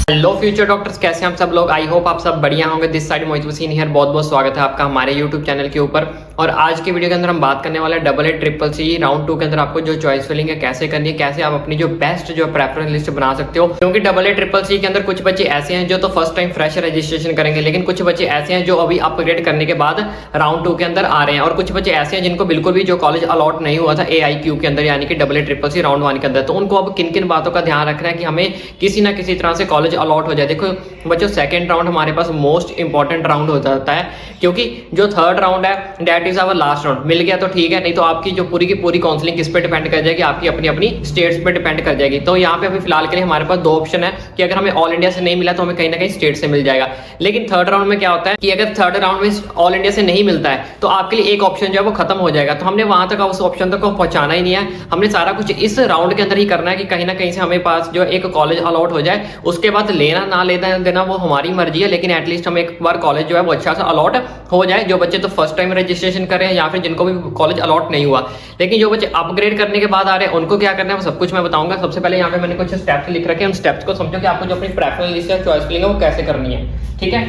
Hello future doctors, कैसे हैं हम सब लोग। आई होप आप सब बढ़िया होंगे। This side Mohit Hussain here. बहुत बहुत स्वागत है आपका हमारे यूट्यूब चैनल के ऊपर। और आज की वीडियो के अंदर हम बात करने वाले हैं AA CCC राउंड 2 के अंदर आपको जो चॉइस फिलिंग है कैसे करनी है, कैसे आप अपनी जो बेस्ट जो प्रेफरेंस लिस्ट बना सकते हो। क्योंकि AA CCC के अंदर कुछ बच्चे ऐसे हैं जो तो फर्स्ट टाइम फ्रेश रजिस्ट्रेशन करेंगे, लेकिन कुछ बच्चे ऐसे हैं जो अभी अपग्रेड करने के बाद राउंड 2 के अंदर आ रहे हैं, और कुछ बच्चे ऐसे हैं जिनको बिल्कुल भी जो कॉलेज अलॉट नहीं हुआ था AIQ के अंदर, यानी कि AA CCC राउंड 1 के अंदर। तो उनको अब किन किन बातों का ध्यान रखना है कि हमें किसी ना किसी तरह से कॉलेज अलॉट हो जाए। देखो बच्चों, सेकंड राउंड हमारे पास मोस्ट इंपॉर्टेंट राउंड हो जाता है, क्योंकि जो थर्ड राउंड है that is our last round. मिल गया तो ठीक है, नहीं तो आपकी जो पूरी की पूरी काउंसलिंग किस पे डिपेंड कर जाएगी, आपकी अपनी अपनी स्टेट्स पे डिपेंड कर जाएगी। तो यहाँ पे अभी फिलहाल के लिए हमारे पास दो ऑप्शन है कि अगर हमें ऑल इंडिया से नहीं मिला तो हमें कहीं ना कहीं स्टेट से मिल जाएगा। लेकिन थर्ड राउंड में क्या होता है कि अगर थर्ड राउंड में ऑल इंडिया से नहीं मिलता है तो आपके लिए एक ऑप्शन जो है वो खत्म हो जाएगा। तो हमने वहां तक उस ऑप्शन तक को पहुंचाना ही नहीं है, हमने सारा कुछ इस राउंड के अंदर ही करना है कि कहीं ना कहीं से हमें पास जो एक कॉलेज अलॉट हो जाए। उसके बाद लेना ना लेना देना वो हमारी मर्जी है, लेकिन एटलीस्ट हमें एक बार कॉलेज जो है वो अच्छा सा अलॉट हो जाए। जो बच्चे तो फर्स्ट टाइम रजिस्ट्रेशन कर रहे हैं या फिर जिनको भी कॉलेज अलॉट नहीं हुआ, लेकिन जो बच्चे अपग्रेड करने के बाद आ रहे हैं उनको क्या करना है वो सब कुछ मैं बताऊंगा। सबसे पहले यहाँ पे मैंने कुछ स्टेप्स लिख रखे हैं, उन स्टेप्स को समझो कि आपको जो अपनी प्रेफरेंस लिस्ट या चॉइस फिलिंग है वो कैसे करनी है। ठीक है,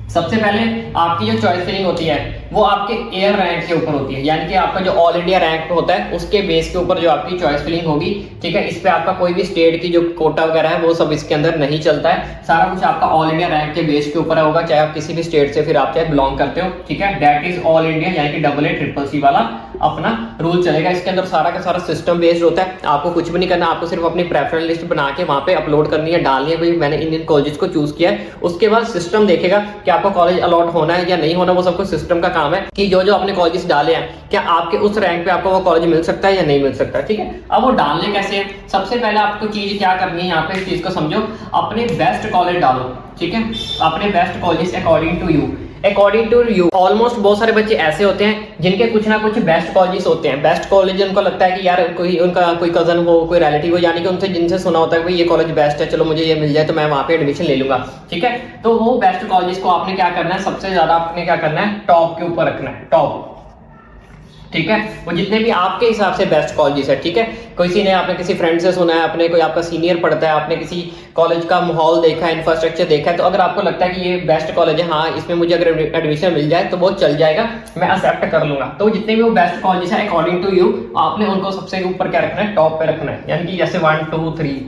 सबसे पहले आपकी जो चॉइस फिलिंग होती है वो आपके एयर रैंक के ऊपर होती है, यानी कि आपका जो ऑल इंडिया रैंक होता है उसके बेस के ऊपर जो आपकी चॉइस फिलिंग होगी। ठीक है, इस पे आपका कोई भी स्टेट की जो कोटा वगैरह है वो सब इसके अंदर नहीं चलता है। सारा कुछ आपका ऑल इंडिया रैंक के बेस के ऊपर होगा, चाहे आप किसी भी स्टेट से फिर आप चाहे बिलोंग करते हो। ठीक है, दैट इज ऑल इंडिया, यानी कि AA CCC वाला अपना रूल चलेगा। इसके अंदर सारा का सारा सिस्टम बेस्ड होता है। आपको कुछ भी नहीं करना, आपको सिर्फ अपनी प्रेफरेंस लिस्ट बना के वहां पे अपलोड करनी है, डालनी है भाई मैंने इन कॉलेजेस को चूज किया है। उसके बाद सिस्टम देखेगा कि आपको कॉलेज अलॉट होना है या नहीं होना, वो सब कुछ सिस्टम का काम है कि जो जो आपने कॉलेजेस डाले हैं क्या आपके उस रैंक पे आपको वो कॉलेज मिल सकता है या नहीं मिल सकता। ठीक है, अब वो डालने कैसे है, सबसे पहले आपको चीज क्या करनी है, यहाँ पे इस चीज को समझो, अपने बेस्ट कॉलेज डालो। ठीक है, अपने best college according to you. Almost बहुत सारे बच्चे ऐसे होते हैं जिनके कुछ ना कुछ बेस्ट कॉलेजेस होते हैं। बेस्ट कॉलेज उनको लगता है कि यार कोई उनका कोई कजन हो, कोई रिलेटिव हो, यानी कि उनसे जिनसे सुना होता है कि भाई ये कॉलेज बेस्ट है, चलो मुझे ये मिल जाए तो मैं वहां पे एडमिशन ले लूंगा। ठीक है, तो वो बेस्ट कॉलेज को आपने क्या करना है, सबसे ज्यादा आपने क्या करना है, टॉप के ऊपर रखना है, टॉप। ठीक है, वो जितने भी आपके हिसाब से बेस्ट कॉलेजेस है। ठीक है, किसी ने आपने किसी फ्रेंड से सुना है, आपने कोई आपका सीनियर पढ़ता है, आपने किसी कॉलेज का माहौल देखा है, इंफ्रास्ट्रक्चर देखा है, तो अगर आपको लगता है कि ये बेस्ट कॉलेज है, हाँ इसमें मुझे अगर एडमिशन मिल जाए तो वो चल जाएगा, मैं एक्सेप्ट कर लूंगा। तो जितने भी वो बेस्ट कॉलेज है अकॉर्डिंग टू यू, आपने उनको सबसे ऊपर क्या रखना है, टॉप पे रखना है। यानी कि जैसे 1 2 3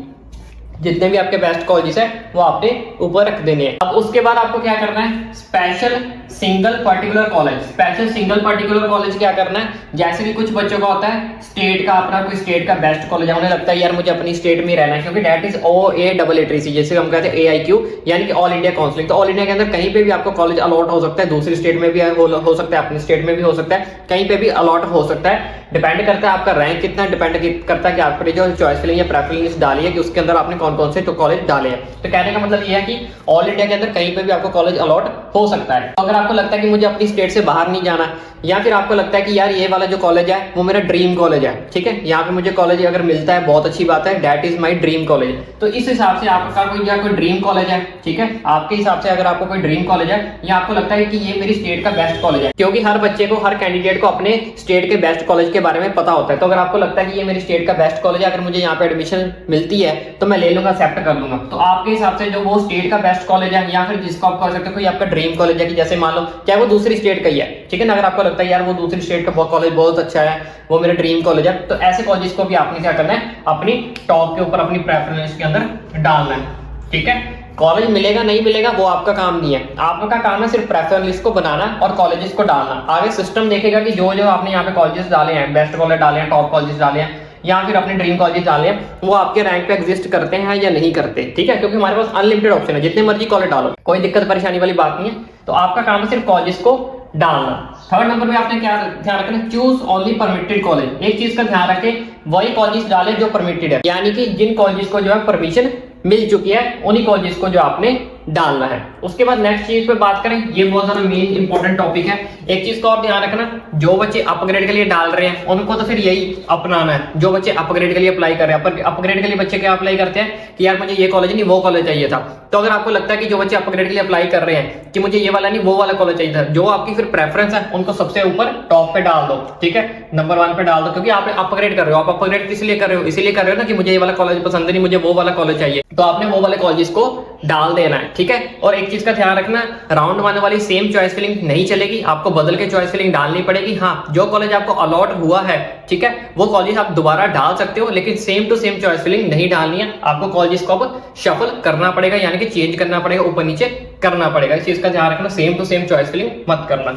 जितने भी आपके बेस्ट कॉलेजेस है वो आपने ऊपर रख देने हैं। अब उसके बाद आपको क्या करना है, special single particular college. Special single particular college क्या करना है, जैसे कि कुछ बच्चों का होता है स्टेट का अपना कोई स्टेट का बेस्ट कॉलेज है, उन्हें लगता है यार मुझे अपनी स्टेट में रहना है, क्योंकि दैट इज OACC, जैसे हम कहते हैं AIQ, यानी कि ऑल इंडिया काउंसलिंग। तो ऑल इंडिया के अंदर कहीं पे भी आपको कॉलेज अलॉट हो सकता है, दूसरी स्टेट में भी हो सकता है, अपनी स्टेट में भी हो सकता है, कहीं पे भी अलॉट हो सकता है। डिपेंड करता है आपका रैंक कितना, डिपेंड करता है कि आपने जो चॉइस फिलिंग या प्रेफरेंस लिस्ट डाली है कि उसके अंदर आपने कौन कौन से तो कॉलेज डाले हैं। तो कहने का मतलब ये है कि ऑल इंडिया के अंदर कहीं पे भी आपको कॉलेज अलॉट हो सकता है। तो अगर आपको लगता है कि मुझे अपनी स्टेट से बाहर नहीं जाना, या फिर आपको लगता है कि यार ये वाला जो कॉलेज है वो मेरा ड्रीम कॉलेज है, ठीक है, यहाँ पे मुझे कॉलेज अगर मिलता है बहुत अच्छी बात है, that is my dream college. तो इस हिसाब से आपका कोई ड्रीम कॉलेज है, ठीक है, आपके हिसाब से अगर आपको कोई ड्रीम कॉलेज है या आपको लगता है कि ये मेरी स्टेट का बेस्ट कॉलेज है, क्योंकि हर बच्चे को, हर कैंडिडेट को अपने स्टेट के बेस्ट कॉलेज के बारे में पता होता है। तो अगर आपको लगता है कि ये मेरी स्टेट का बेस्ट कॉलेज है, अगर मुझे यहाँ पे एडमिशन मिलती है तो मैं ले लूंगा, एक्सेप्ट कर लूंगा। तो आपके हिसाब से जो वो स्टेट का बेस्ट कॉलेज है या फिर जिसको आप कह सकते हो कोई आपका ड्रीम कॉलेज है, कि जैसे मान लो चाहे वो दूसरी स्टेट का ही है, ठीक है ना, अगर आपको लगता है यार वो दूसरी स्टेट का कॉलेज बहुत अच्छा है, वो मेरा ड्रीम कॉलेज है, तो ऐसे कॉलेज को भी आपने क्या करना है, अपनी टॉप के ऊपर अपनी प्रेफरेंस के अंदर डालना है। ठीक है, कॉलेज मिलेगा नहीं मिलेगा वो आपका काम नहीं है, आपका काम है सिर्फ प्रेफरेंस लिस्ट को बनाना और कॉलेजेस को डालना। आगे सिस्टम देखेगा कि जो जो आपने यहाँ पे कॉलेजेस डाले हैं, बेस्ट कॉलेज डाले हैं, टॉप कॉलेजेस डाले हैं या फिर अपने ड्रीम कॉलेज डाले हैं, वो आपके रैंक पे एग्जिस्ट करते हैं या नहीं करते। ठीक है, क्योंकि हमारे पास अनलिमिटेड ऑप्शन है, जितने मर्जी कॉलेज डालो, कोई दिक्कत परेशानी वाली बात नहीं है। तो आपका काम है सिर्फ कॉलेज को डालना। थर्ड नंबर पे आपने क्या ध्यान रखना, चूज ओनली परमिटेड कॉलेज। एक चीज का ध्यान रखें, वही कॉलेज डाले जो परमिटेड है, यानी कि जिन कॉलेज को जो है परमिशन मिल चुकी है उन्हीं कॉलेज को जो आपने डालना है। उसके बाद नेक्स्ट चीज पे बात करें, ये बहुत ज्यादा मेन इंपॉर्टेंट टॉपिक है। एक चीज का और ध्यान रखना, जो बच्चे अपग्रेड के लिए डाल रहे हैं उनको तो फिर यही अपनाना है। जो बच्चे अपग्रेड के लिए अप्लाई कर रहे हैं, अपग्रेड के लिए बच्चे क्या अप्लाई करते हैं कि यार मुझे ये कॉलेज नहीं वो कॉलेज चाहिए था। तो अगर आपको लगता है कि जो बच्चे अपग्रेड के लिए अप्लाई कर रहे हैं कि मुझे ये वाला नहीं वो वाला कॉलेज चाहिए था, जो आपकी फिर प्रेफरेंस है उनको सबसे ऊपर टॉप पे डाल दो, ठीक है, नंबर 1 पे डाल दो, क्योंकि आप अपग्रेड कर रहे हो। आप अपग्रेड किस लिए कर रहे हो? इसीलिए कर रहे हो ना कि मुझे ये वाला कॉलेज पसंद नहीं, मुझे वो वाला कॉलेज चाहिए, तो आपने वो वाले कॉलेज को डाल देना है, ठीक है। और एक चीज का ध्यान रखना, राउंड 1 वाली सेम चॉइस फिलिंग नहीं चलेगी, आपको बदल के चॉइस फिलिंग डालनी पड़ेगी। हाँ, जो कॉलेज आपको अलॉट हुआ है, ठीक है, वो कॉलेज आप दोबारा डाल सकते हो, लेकिन same to same choice filling नहीं डालनी है। आपको कॉलेज को अब शफल करना पड़ेगा, यानी कि चेंज करना पड़ेगा, ऊपर नीचे करना पड़ेगा। इस चीज का ध्यान रखना, same to same choice filling मत करना।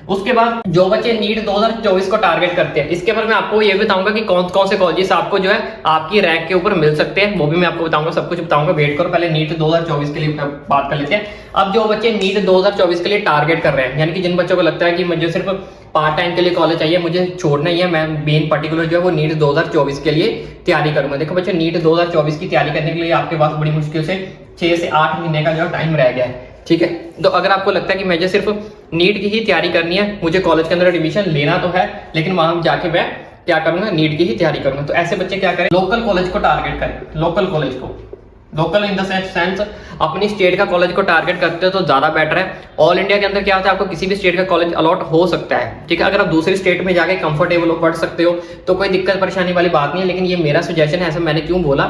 उसके बाद जो बच्चे नीट 2024 को टारगेट करते हैं, इसके बारे में आपको ये बताऊंगा कि कौन कौन से कॉलेजेस आपको जो है आपकी रैंक के ऊपर मिल सकते हैं, वो भी मैं आपको बताऊंगा, सब कुछ बताऊंगा। वेट करो, पहले नीट 2024 के लिए बात कर लेते हैं। अब जो बच्चे नीट 2024 के लिए टारगेट कर रहे हैं, यानी कि जिन बच्चों को लगता है कि मुझे सिर्फ पार्ट टाइम के लिए कॉलेज चाहिए, मुझे छोड़ना ही है, मैं मेन पर्टिकुलर जो है वो नीट 2024 के लिए तैयारी करूंगा। देखो बच्चे, नीट 2024 की तैयारी करने के लिए आपके पास बड़ी मुश्किल से 6 से 8 महीने का जो टाइम रह गया है, ठीक है। तो अगर आपको लगता है कि मुझे सिर्फ नीट की ही तैयारी करनी है, मुझे कॉलेज के अंदर एडमिशन लेना तो है, लेकिन वहां जाके मैं क्या करूंगा, नीट की ही तैयारी करूंगा, तो ऐसे बच्चे क्या करें, लोकल कॉलेज को टारगेट करें। लोकल कॉलेज को, लोकल इन द सेंस अपनी स्टेट का कॉलेज को टारगेट करते हो तो ज्यादा बेटर है। ऑल इंडिया के अंदर क्या होता है, आपको किसी भी स्टेट का कॉलेज अलॉट हो सकता है, ठीक है। अगर आप दूसरी स्टेट में जाके कंफर्टेबल हो, पढ़ सकते हो, तो कोई दिक्कत परेशानी वाली बात नहीं है। लेकिन ये मेरा सजेशन है, ऐसा मैंने क्यों बोला,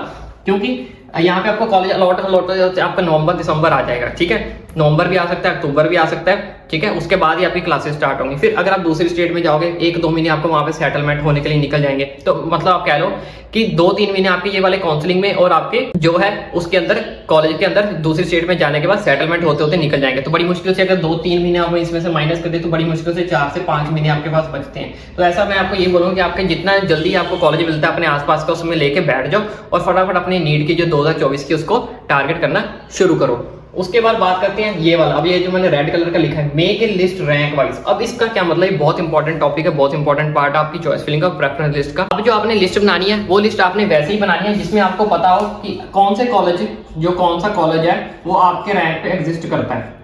क्योंकि यहाँ पे आपको कॉलेज अलॉट आपका नवंबर दिसंबर आ जाएगा, ठीक है। नवंबर भी आ सकता है, अक्टूबर भी आ सकता है, ठीक है। उसके बाद ही आपकी क्लासेस स्टार्ट होंगी। फिर अगर आप दूसरी स्टेट में जाओगे, 1-2 महीने आपको वहां पे सेटलमेंट होने के लिए निकल जाएंगे। तो मतलब आप कह लो कि 2-3 महीने आपके ये वाले काउंसलिंग में और आपके जो है उसके अंदर कॉलेज के अंदर दूसरी स्टेट में जाने के बाद सेटलमेंट होते होते निकल जाएंगे। तो बड़ी मुश्किल से अगर 2-3 महीने आप इसमें से माइनस कर दे तो बड़ी मुश्किल से 4 से 5 महीने आपके पास बचते हैं। तो ऐसा मैं आपको ये बोलूंगा कि आपके जितना जल्दी आपको कॉलेज मिलता है अपने आसपास का उसमें लेके बैठ जाओ और फटाफट अपनी नीट की जो 2024 की उसको टारगेट करना शुरू करो। उसके बाद बात करते हैं ये वाला, अब ये जो मैंने रेड कलर का लिखा है, make a list rank wise. अब इसका क्या मतलब, ये बहुत इंपॉर्टेंट टॉपिक है, बहुत इंपॉर्टेंट पार्ट है आपकी चॉइस फिलिंग का, प्रेफरेंस लिस्ट का। अब जो आपने लिस्ट बनानी है वो लिस्ट आपने वैसे ही बनानी है जिसमें आपको पता हो कि कौन से कॉलेज, जो कौन सा कॉलेज है वो आपके रैंक पे एग्जिस्ट करता है,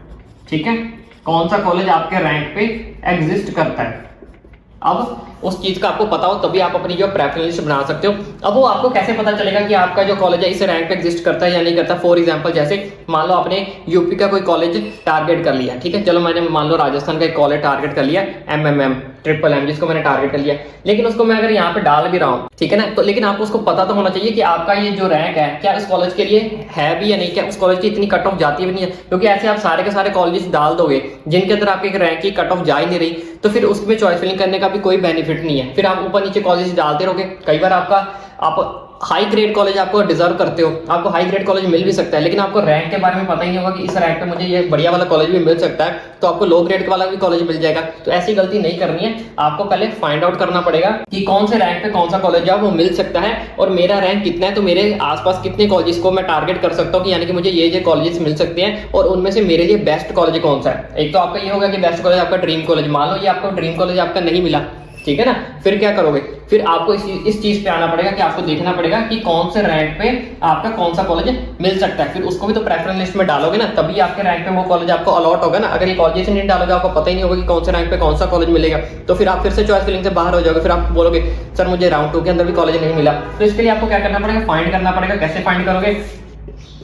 ठीक है, कौन सा कॉलेज आपके रैंक पे एग्जिस्ट करता है। अब उस चीज का आपको पता हो तभी आप अपनी जो प्रेफरेंस लिस्ट बना सकते हो। अब वो आपको कैसे पता चलेगा कि आपका जो कॉलेज है इस रैंक पे एग्जिस्ट करता है या नहीं करता। फॉर एग्जांपल, जैसे मान लो आपने यूपी का कोई कॉलेज टारगेट कर लिया, ठीक है, चलो मैंने मान लो राजस्थान का एक कॉलेज टारगेट कर लिया, MMM जिसको मैंने टारगेट कर लिया, लेकिन उसको मैं अगर यहाँ पे डाल भी रहा हूँ, ठीक है ना, तो लेकिन आपको उसको पता तो होना चाहिए कि आपका ये जो रैंक है क्या इस कॉलेज के लिए है भी या नहीं, क्या उस कॉलेज की इतनी कट ऑफ जाती है भी नहीं है। क्योंकि ऐसे आप सारे के सारे कॉलेज डाल दोगे जिनके अंदर आपकी रैंक की कट ऑफ जा ही नहीं रही, तो फिर उसमें चॉइस फिलिंग करने का भी कोई बेनिफिट नहीं है। फिर आप ऊपर नीचे कॉलेज डालते रहोगे, कई बार आप हाई ग्रेड कॉलेज आपको डिजर्व करते हो, आपको हाई ग्रेड कॉलेज मिल भी सकता है, लेकिन आपको रैंक के बारे में पता ही नहीं होगा कि इस रैंक पे मुझे ये बढ़िया वाला कॉलेज भी मिल सकता है, तो आपको लो ग्रेड वाला भी कॉलेज मिल जाएगा। तो ऐसी गलती नहीं करनी है, आपको पहले फाइंड आउट करना पड़ेगा कि कौन से रैंक पे कौन सा कॉलेज है वो मिल सकता है और मेरा रैंक कितना है, तो मेरे आसपास कितने कॉलेज को मैं टारगेट कर सकता हूँ कि यानी कि मुझे ये कॉलेजेस मिल सकते हैं और उनमें से मेरे लिए बेस्ट कॉलेज कौन सा है। एक तो आपका ये होगा कि बेस्ट कॉलेज आपका ड्रीम कॉलेज, मान लो ये आपका ड्रीम कॉलेज आपका नहीं मिला, ठीक है ना, फिर क्या करोगे, फिर आपको इस चीज पे आना पड़ेगा कि आपको देखना पड़ेगा कि कौन से रैंक पे आपका कौन सा कॉलेज मिल सकता है। फिर उसको भी तो प्रेफरेंस लिस्ट में डालोगे ना, तभी आपके रैंक पे वो कॉलेज आपको अलॉट होगा ना। अगर ये कॉलेज नहीं डालोगे, आपको पता ही नहीं होगा कि कौन से रैंक पे कौन सा कॉलेज मिलेगा, तो फिर आप फिर से चॉइस फिलिंग से बाहर हो जाओगे। फिर आप बोलोगे सर मुझे राउंड 2 के अंदर भी कॉलेज नहीं मिला। तो इसके लिए आपको क्या करना पड़ेगा, फाइंड करना पड़ेगा। कैसे फाइंड करोगे,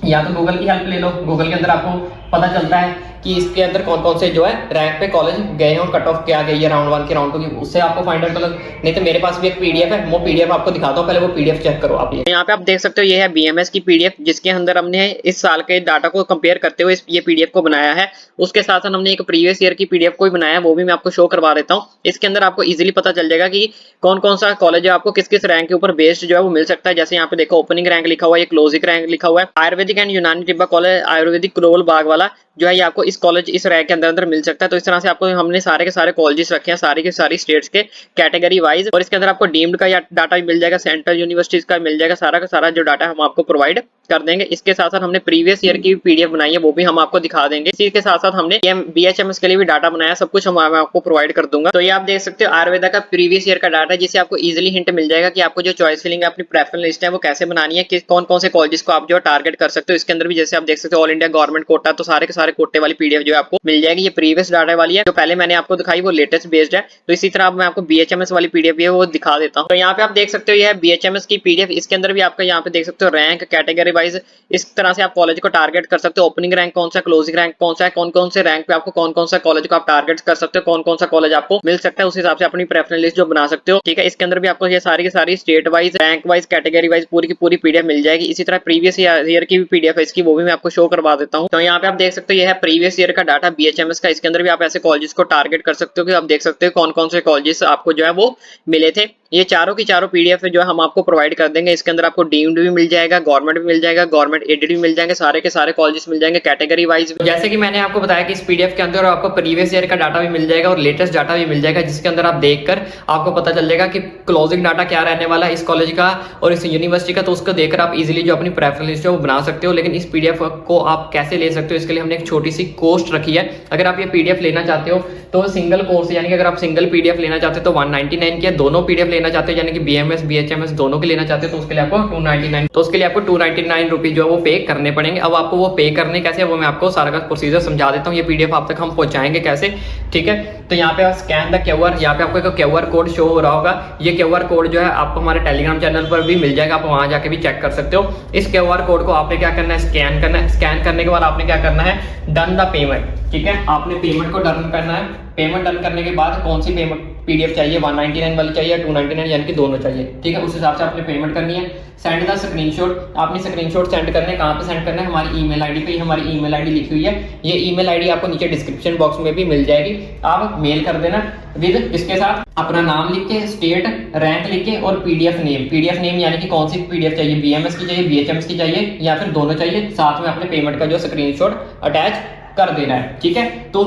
या तो गूगल की हेल्प ले लो, गूगल के अंदर आपको पता चलता है कि इसके अंदर कौन कौन से जो है रैंक पे कॉलेज गए हैं और कट ऑफ क्या गई है राउंड 1 की राउंड 2 की, उससे आपको फाइंड आउट कर। नहीं तो मेरे पास भी एक पीडीएफ है, वो पीडीएफ आपको दिखाता हूँ, पहले वो पीडीएफ चेक करो आप। ये यहाँ पे आप देख सकते हो, ये है बीएमएस की पीडीएफ जिसके अंदर हमने इस साल के डाटा को कंपेयर करते हुए ये पीडीएफ को बनाया है। उसके साथ साथ हमने एक प्रीवियस ईयर की पीडीएफ को भी बनाया है, वो भी मैं आपको शो करवा देता हूँ। इसके अंदर आपको इजीली पता चल जाएगा कि कौन कौन सा कॉलेज है आपको किस किस रैंक के ऊपर बेस्ड जो है वो मिल सकता है। जैसे यहाँ पे देखो ओपनिंग रैंक लिखा हुआ है, क्लोजिंग रैंक लिखा हुआ है, आयुर्वेदिक एंड यूनानी तिब्बत कॉलेज आयुर्वेदिक क्रोल बाग वाला जो है ये आपको इस कॉलेज इस रैंक के अंदर मिल सकता है। तो इस तरह से आपको हमने सारे के सारे कॉलेजेस रखे हैं, सारी के सारी स्टेट्स के कैटेगरी वाइज, और इसके अंदर आपको डीम्ड का या डाटा भी मिल जाएगा, सेंट्रल यूनिवर्सिटीज का मिल जाएगा, सारा का सारा जो डाटा हम आपको प्रोवाइड कर देंगे। इसके साथ साथ हमने प्रीवियस ईयर की पीडीएफ बनाई है, वो भी हम आपको दिखा देंगे। इसी के साथ साथ हमने बीएचएमएस के लिए भी डाटा बनाया, सब कुछ हम आपको प्रोवाइड कर दूंगा। तो ये आप देख सकते हो आयुर्वेदा का प्रीवियस ईयर का डाटा है, जिससे आपको इजीली हिंट मिल जाएगा कि आपको जो चॉइस फिलिंग है अपनी प्रेफरेंस लिस्ट है वो कैसे बनानी है, कि कौन कौन से कॉलेजेस को आप जो टारगेट कर सकते हो। इसके अंदर भी जैसे आप देख सकते हो ऑल इंडिया गवर्नमेंट कोटा, तो सारे के सारे कोटे वाली पीडीएफ जो है आपको मिल जाएगी। ये प्रीवियस डाटा वाली है, जो पहले मैंने आपको दिखाई वो लेटेस्ट बेस्ड है। तो इसी तरह अब मैं आपको बीएचएमएस वाली पीडीएफ है वो दिखा देता हूँ। तो यहाँ पे आप देख सकते हो ये है बीएचएमएस की पीडीएफ। इसके अंदर भी आपका यहाँ पे देख सकते हो रैंक, कैटेगरी वाइज इस तरह से आप कॉलेज को टारगेट कर सकते हो। ओपनिंग रैंक कौन सा, क्लोजिंग रैंक कौन सा है, कौन कौन से रैंक पे आपको कौन कौन सा कॉलेज को आप टारगेट कर सकते हो, कौन कौन सा कॉलेज आपको मिल सकता है, उस हिसाब से अपनी प्रेफरेंस लिस्ट जो बना सकते हो। ठीक है, इसके अंदर भी आपको ये सारी की सारी state wise, rank wise, category wise पूरी की पूरी पीडीएफ मिल जाएगी। इसी तरह प्रीवियस ईयर की भी पीडीएफ है इसकी, वो भी मैं आपको शो करवा देता हूँ। तो यहाँ पे आप देख सकते हो ये है प्रीवियस ईयर का डाटा बीएचएमएस का। इसके अंदर भी आप ऐसे कॉलेजेस को टारगेट कर सकते हो कि आप देख सकते हो कौन कौन से कॉलेजेस आपको जो है वो मिले थे। ये चारों की चारों पीडीएफ जो है हम आपको प्रोवाइड कर देंगे। इसके अंदर आपको डीम्ड भी मिल जाएगा, गवर्नमेंट भी मिल जाएगा, गवर्नमेंट एडेड भी मिल जाएंगे, सारे के सारे कॉलेजेस मिल जाएंगे कैटेगरी वाइज। जैसे कि मैंने आपको बताया कि इस पीडीएफ के अंदर आपको प्रीवियस ईयर का डाटा भी मिल जाएगा और लेटेस्ट डाटा भी मिल जाएगा, जिसके अंदर आप देखकर आपको पता चल जाएगा कि क्लोजिंग डाटा क्या रहने वाला है इस कॉलेज का और इस यूनिवर्सिटी का। तो उसको देखकर आप इजीली जो अपनी प्रेफरेंस लिस्ट है वो बना सकते हो। लेकिन इस पीडीएफ को आप कैसे ले सकते हो, इसके लिए हमने एक छोटी सी कॉस्ट रखी है। अगर आप ये पीडीएफ लेना चाहते हो तो सिंगल कोर्स, यानी कि अगर आप सिंगल पीडीएफ लेना चाहते हो तो 199 की है। दोनों पीडीएफ लेना चाहते हो यानी कि बीएमएस बीएचएमएस दोनों के लेना चाहते हो तो उसके लिए आपको 299, तो उसके लिए आपको 299 रुपीज जो है वो पे करने पड़ेंगे। अब आपको वो पे करने कैसे, वो मैं आपको सारा का प्रोसीजर समझा देता हूँ। ये पीडीएफ आप तक हम पहुंचाएंगे कैसे, ठीक है। तो यहाँ पे स्कैन द क्यूआर, यहाँ पे आपको एक क्यूआर कोड शो हो रहा होगा। ये क्यूआर कोड जो है आपको हमारे टेलीग्राम चैनल पर भी मिल जाएगा, आप वहां जाके भी चेक कर सकते हो। इस क्यूआर कोड को आपने क्या करना है, स्कैन करना है। स्कैन करने के बाद आपने क्या करना है, डन द पेमेंट, ठीक है। आपने पेमेंट को डन करना है। पेमेंट डन करने के बाद कौन सी पेमेंट पीडीएफ चाहिए, 199 वाली चाहिए या 299, यानी कि दोनों चाहिए, ठीक है। उस हिसाब से आपने पेमेंट करनी है। सेंड द स्क्रीनशॉट, आपने स्क्रीनशॉट सेंड करना है। कहाँ पे सेंड करना है, हमारी ईमेल आईडी पे। हमारी ईमेल आईडी लिखी हुई है, ये ईमेल आईडी आपको नीचे डिस्क्रिप्शन बॉक्स में भी मिल जाएगी। आप मेल कर देना विद इसके साथ अपना नाम लिख के, स्टेट, रैंक लिख के और पीडीएफ नेम। पीडीएफ नेम यानी कि कौन सी पीडीएफ चाहिए, बीएमएस की चाहिए, बीएचएमएस की चाहिए या फिर दोनों चाहिए। साथ में अपने पेमेंट का जो स्क्रीनशॉट अटैच कर देना है, ठीक है। तो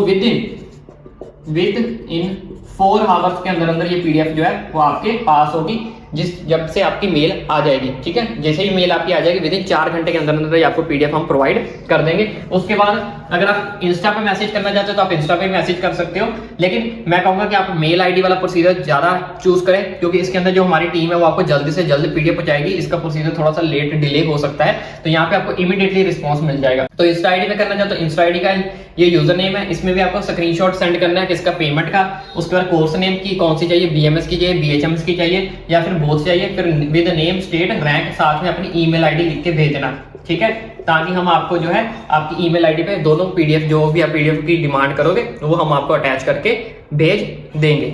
विद इन 4 आवर्स के अंदर अंदर ये पीडीएफ जो है वो आपके पास होगी, जब से आपकी मेल आ जाएगी, ठीक है। जैसे ही मेल आपकी आ जाएगी विद इन 4 घंटे के अंदर अंदर आपको पीडीएफ हम प्रोवाइड कर देंगे। उसके बाद अगर आप इंस्टा पे मैसेज करना चाहते हो तो आप इंस्टा पे मैसेज कर सकते हो, लेकिन मैं कहूंगा कि आप मेल आईडी वाला प्रोसीजर ज्यादा चूज करें, क्योंकि इसके अंदर जो हमारी टीम है वो आपको जल्दी से जल्द पीडीएफ पहुंचाएगी। इसका प्रोसीजर थोड़ा सा लेट डिले हो सकता है, तो यहाँ पे आपको इमीडिएटली रिस्पॉन्स मिल जाएगा। तो इंस्टा आईडी में करना चाहते हो, इंस्टा आईडी का ये यूजर नेम है, इसमें भी आपको स्क्रीनशॉट सेंड करना है किसका, पेमेंट का। उसके बाद कोर्स नेम की कौन सी चाहिए, बीएमएस की चाहिए, बीएचएमएस की चाहिए या फिर बोथ चाहिए, फिर विद नेम, स्टेट, रैंक, साथ में अपनी ईमेल आईडी लिख के भेजना, ठीक है। ताकि हम आपको जो है आपकी ईमेल आईडी पे दोनों पीडीएफ, जो भी आप पीडीएफ की डिमांड करोगे वो हम आपको अटैच करके भेज देंगे।